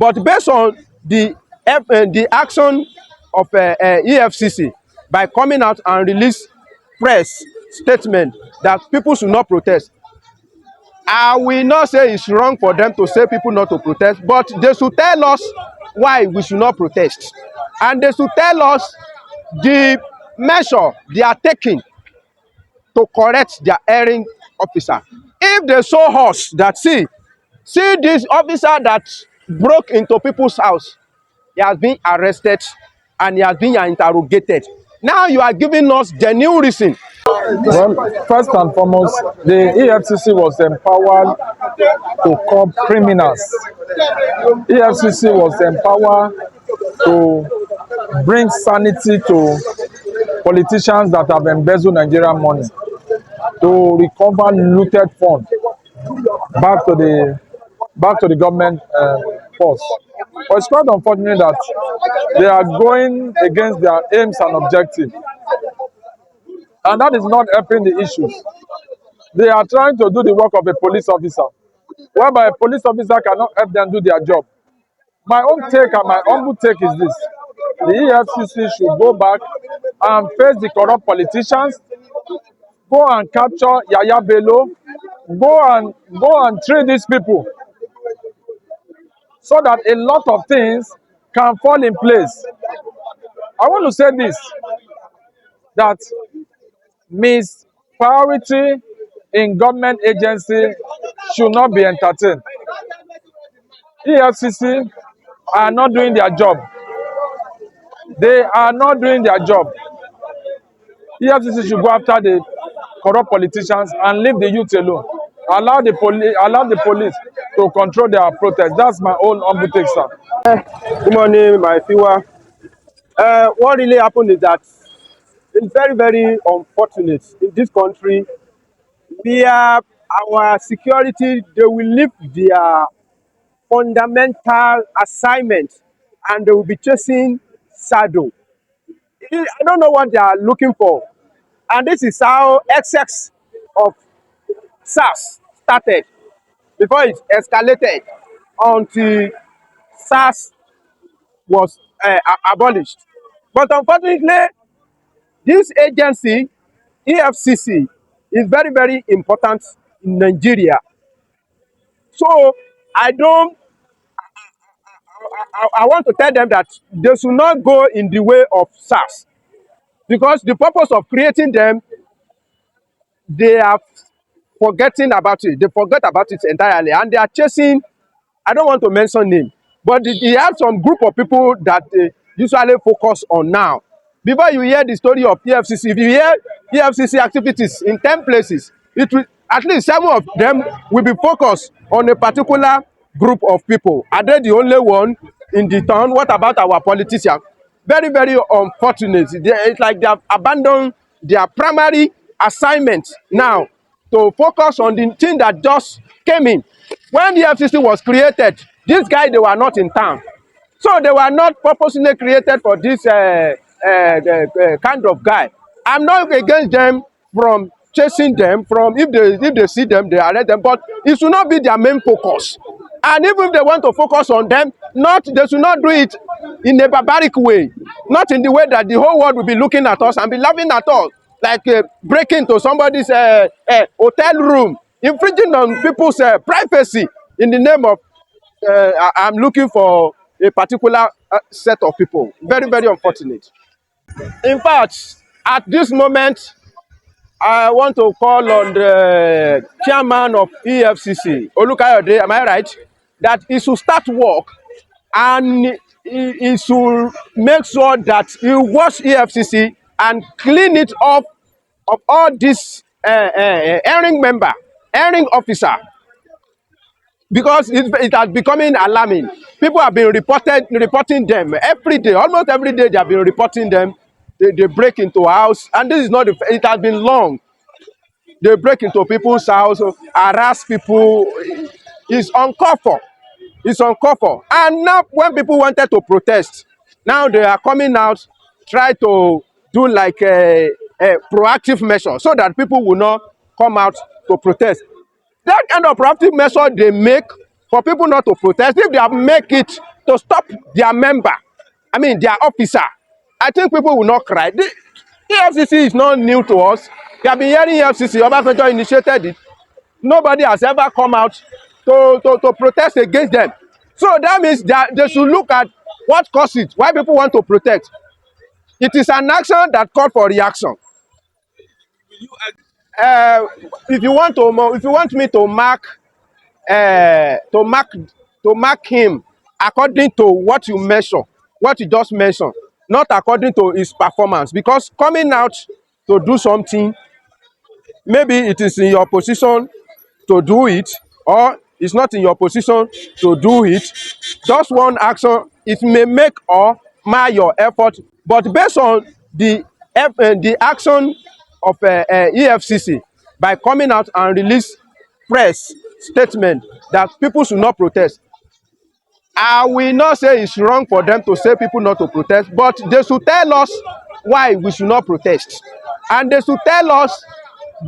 But based on the action of EFCC by coming out and release press statement that people should not protest, I will not say it's wrong for them to say people not to protest, but they should tell us why we should not protest. And they should tell us the measure they are taking to correct their erring officer. If they show us that, see this officer that broke into people's house, he has been arrested and he has been interrogated. Now you are giving us the new reason. Well, first and foremost, the EFCC was empowered to curb criminals. EFCC was empowered to bring sanity to politicians that have embezzled Nigerian money, to recover looted funds back to the government force. But it's quite unfortunate that they are going against their aims and objectives. And that is not helping the issues. They are trying to do the work of a police officer, whereby a police officer cannot help them do their job. My own take and my humble take is this: the EFCC should go back and face the corrupt politicians, go and capture Yaya Bello, go and train these people, so that a lot of things can fall in place. I want to say this, that mispriority in government agency should not be entertained. EFCC are not doing their job. They are not doing their job. EFCC should go after the corrupt politicians and leave the youth alone. Allow the police to control their protest. That's my own humble take, sir. Good morning, my viewer. What really happened is that it's very, very unfortunate in this country where our security, they will leave their fundamental assignment and they will be chasing shadow. I don't know what they are looking for. And this is how excess of SARS started before it escalated until SARS was abolished. But unfortunately, this agency, EFCC, is very, very important in Nigeria. So I want to tell them that they should not go in the way of SARS, because the purpose of creating them, they are forgetting about it. They forget about it entirely, and they are chasing. I don't want to mention name, but they have some group of people that they usually focus on now. Before you hear the story of EFCC, if you hear EFCC activities in 10 places, it will, at least 7 of them will be focused on a particular group of people. Are they the only one in the town? What about our politicians? Very, very unfortunate. It's like they have abandoned their primary assignment now to focus on the thing that just came in. When the EFCC was created, these guys, they were not in town. So they were not purposely created for this kind of guy. I'm not against them from chasing them, from if they see them, they arrest them, but it should not be their main focus. And even if they want to focus on them, they should not do it in a barbaric way, not in the way that the whole world will be looking at us and be laughing at us, like breaking into somebody's hotel room, infringing on people's privacy in the name of I'm looking for a particular set of people. Very, very unfortunate. In fact, at this moment, I want to call on the chairman of EFCC, Olukayode, am I right? That he should start work and he should make sure that he wash EFCC and clean it up of all this erring officer. Because it has becoming alarming. People have been reporting them every day. Almost every day they have been reporting them. They break into house, and this is not. It has been long. They break into people's house, harass people. It's uncalled for. It's uncalled for. And now, when people wanted to protest, now they are coming out, try to do like a proactive measure so that people will not come out to protest. That kind of proactive measure they make for people not to protest. If they have make it to stop their member, I mean their officer, I think people will not cry. The EFCC is not new to us. We have been hearing EFCC. Obasanjo initiated it. Nobody has ever come out to protest against them. So that means that they should look at what caused it, why people want to protest. It is an action that called for reaction. Uh, if you want me to mark him according to what you mention, what you just mentioned, not according to his performance, because coming out to do something, maybe it is in your position to do it, or it's not in your position to do it. Just one action, it may make or mar your effort, but based on the action of EFCC by coming out and release press statement that people should not protest, I will not say it's wrong for them to say people not to protest, but they should tell us why we should not protest, and they should tell us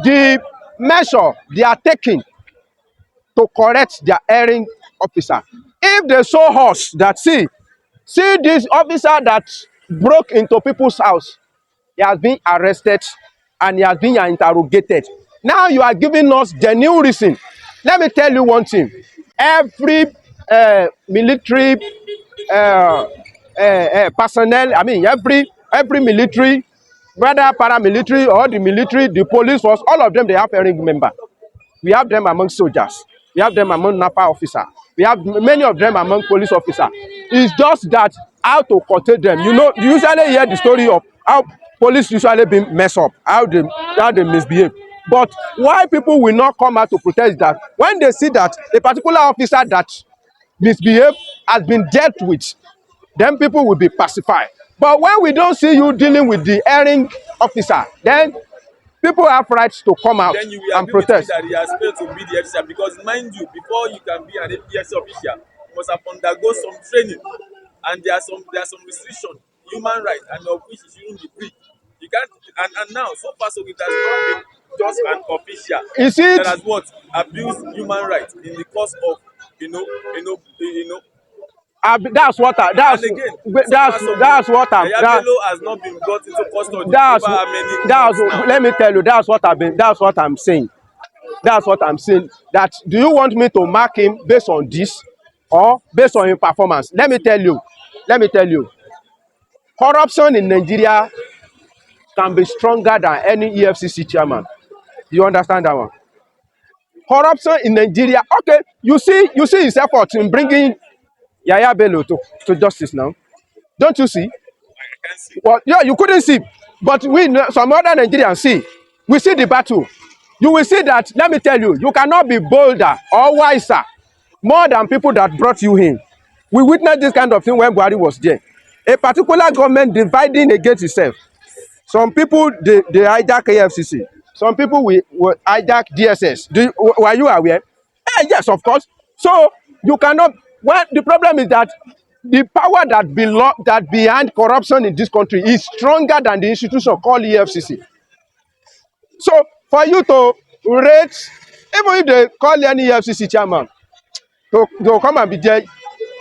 the measure they are taking to correct their erring officer. If they show us that, see this officer that broke into people's house, he has been arrested and he has been interrogated. Now you are giving us the new reason. Let me tell you one thing. Every military personnel, I mean every military, whether paramilitary or the military, the police force, all of them, they have erring member. We have them among soldiers. We have them among NAPA officers. We have many of them among police officers. It's just that how to curtail them. You know, you usually hear the story of how police usually been messed up, how they misbehave. But why people will not come out to protest that when they see that a particular officer that misbehave has been dealt with, then people will be pacified. But when we don't see you dealing with the erring officer, then people have rights to come out then you will and agree with me protest. that he has failed to be the officer, because mind you, before you can be an EFCC official, you must have undergo some training, and there are some restrictions, human rights, and of which you shouldn't be free. You can't, and now so far so it has not been just an official Is it? that has what abused human rights in the course of you know. That's what I, And again, that's what I'm. Bello has not been brought into custody That's over how many that's. months now. Let me tell you. That's what I've been. That's what I'm saying. That's what I'm saying. That do you want me to mark him based on this, or based on his performance? Let me tell you. Let me tell you. Corruption in Nigeria can be stronger than any EFCC chairman. You understand that one? Corruption in Nigeria. Okay, you see his effort in bringing Yaya Bello to justice now. Don't you see? I can't see. Well, yeah, you couldn't see, but we, some other Nigerians see. We see the battle. You will see that, let me tell you, you cannot be bolder or wiser more than people that brought you in. We witnessed this kind of thing when Buhari was there. A particular government dividing against itself. Some people, they hijack EFCC. Some people will hijack DSS. Were you aware? Yes, of course. So you cannot. Well, the problem is that the power that behind corruption in this country is stronger than the institution called EFCC. So for you to rate, even if they call any EFCC chairman to come and be there,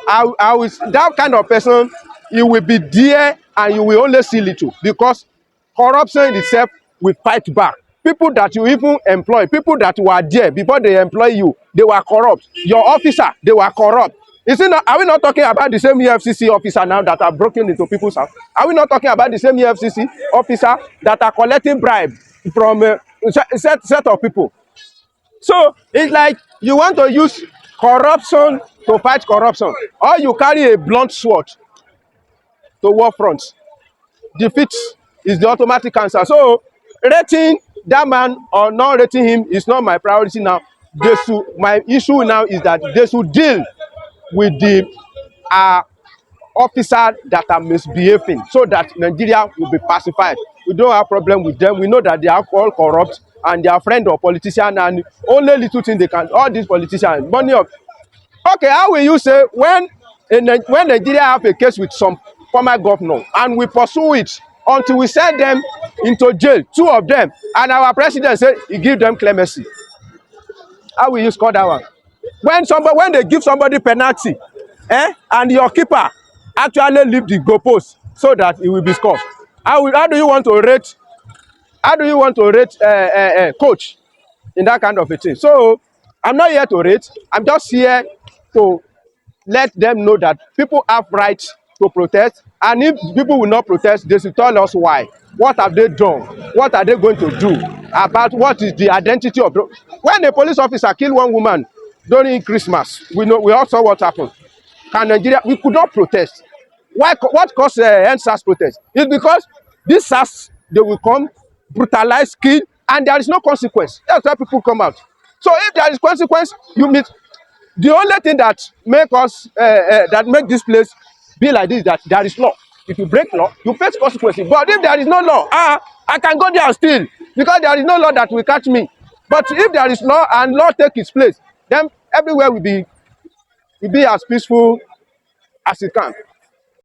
I will, that kind of person, you will be there and you will only see little, because corruption itself will fight back. People that you even employ, people that were there before they employ you, they were corrupt. Your officer, they were corrupt. Is it not, are we not talking about the same EFCC officer now that are broken into people's house? Are we not talking about the same EFCC officer that are collecting bribe from a set of people? So it's like you want to use corruption to fight corruption, or you carry a blunt sword to war front. Defeat is the automatic answer. So rating that man or not rating him is not my priority now. My issue now is that they should deal with the officers that are misbehaving, so that Nigeria will be pacified. We don't have problem with them. We know that they are all corrupt and they are friend of politicians, and only little thing they can, all these politicians, money of. Okay, how will you say when Nigeria have a case with some former governor and we pursue it until we send them into jail, two of them, and our president say he give them clemency? How will you score that one? when they give somebody penalty, and your keeper actually leave the goalpost so that it will be scored, how do you want to rate coach in that kind of a thing? So I'm not here to rate. I'm just here to let them know that people have right to protest, and if people will not protest, they should tell us why. What have they done? What are they going to do about what is the identity of the... When a police officer kill one woman during Christmas, we all saw what happened. Can Nigeria... We could not protest. What caused NSAS protest? It's because these SARS, they will come, brutalize, kill, and there is no consequence. That's why people come out. So if there is consequence, you meet... The only thing that make this place be like this is that there is law. If you break law, you face consequences. But if there is no law, I can go there still, because there is no law that will catch me. But if there is law and law take its place, then everywhere will be as peaceful as it can.